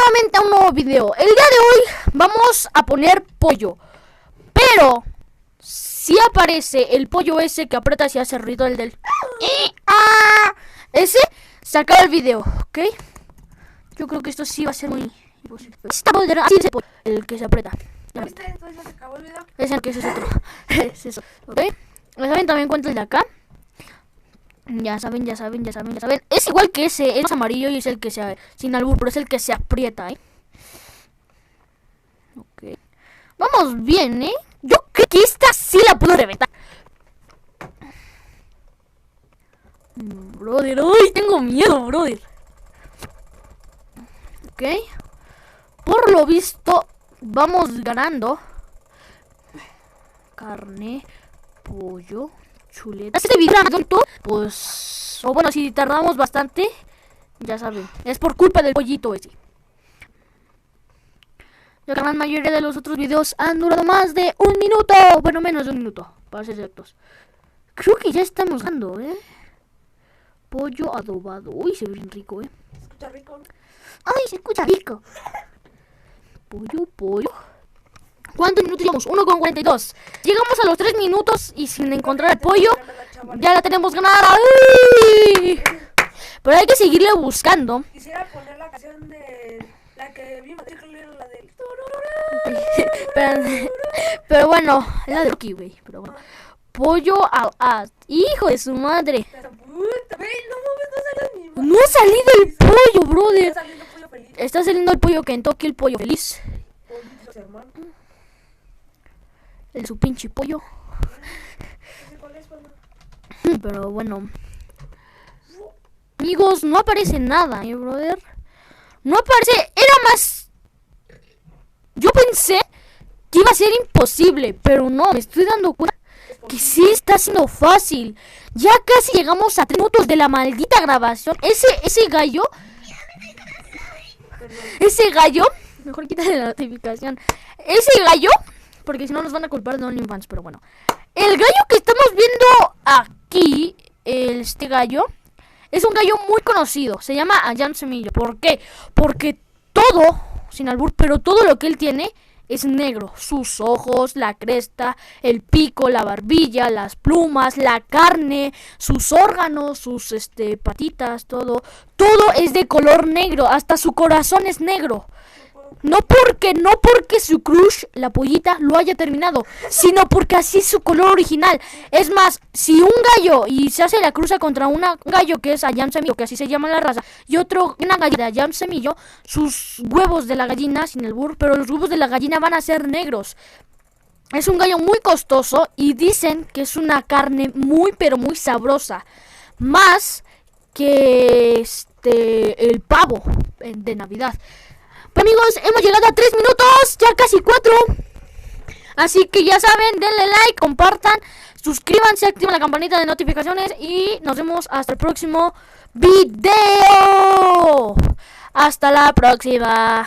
nuevamente a un nuevo video. El día de hoy vamos a poner pollo, pero si aparece el pollo ese que aprietas y hace ruido, el del ese, se acaba el video, ¿ok? Yo creo que esto sí va a ser muy imposible. Así es el que se aprieta. ¿Viste? Entonces se acabó el video. Es el que ese es otro. Es eso, ¿ok? Ya saben también cuánto el de acá. Ya saben. Es igual que ese, es amarillo y es el que se, sin albur, pero es el que se aprieta, Ok. Vamos bien, Yo creo que esta sí la puedo reventar. Brother, ¡ay! Tengo miedo, brother. Ok. Por lo visto, vamos ganando. Carne, pollo, chuleta. Este video en YouTube, pues, o bueno, si tardamos bastante, ya saben, es por culpa del pollito ese. La gran mayoría de los otros videos han durado más de 1 minuto, bueno, menos de 1 minuto, para ser exactos. Creo que ya estamos ganando, Pollo adobado, uy, se ve bien rico, Se escucha rico. Ay, se escucha rico. Pollo. ¿Cuántos minutos llevamos? 1:42. Llegamos a los 3 minutos y sin encontrar el pollo, ya la tenemos ganada. ¡Uy! Pero hay que seguirle buscando. Quisiera poner la canción de la que vi Matriculera, la del... Pero bueno, es la de Rocky, güey. Pero bueno. Pollo hijo de su madre. No ha salido el pollo, brother. Está saliendo el pollo Kentucky, el pollo feliz. El su pinche pollo. Pero bueno. Amigos, no aparece nada, brother. No aparece. Era más. Yo pensé que iba a ser imposible, pero no, me estoy dando cuenta que sí está siendo fácil. Ya casi llegamos a 3 minutos de la maldita grabación. Ese gallo, mejor quítale la notificación. Ese gallo, porque si no nos van a culpar de OnlyFans, pero bueno. El gallo que estamos viendo aquí, este gallo, es un gallo muy conocido. Se llama Ayam Semillo. ¿Por qué? Porque todo, sin albur, pero todo lo que él tiene es negro. Sus ojos, la cresta, el pico, la barbilla, las plumas, la carne, sus órganos, sus patitas, todo es de color negro. Hasta su corazón es negro. No porque su crush, la pollita, lo haya terminado, sino porque así es su color original. Es más, si un gallo y se hace la cruza contra un gallo que es Ayam Semillo, que así se llama la raza, y una gallina de Ayam Semillo, sus huevos de la gallina, sin el burro, pero los huevos de la gallina van a ser negros. Es un gallo muy costoso y dicen que es una carne muy pero muy sabrosa, más que el pavo de Navidad. Amigos, hemos llegado a 3 minutos, ya casi 4. Así que ya saben, denle like, compartan, suscríbanse, activen la campanita de notificaciones y nos vemos hasta el próximo video. Hasta la próxima.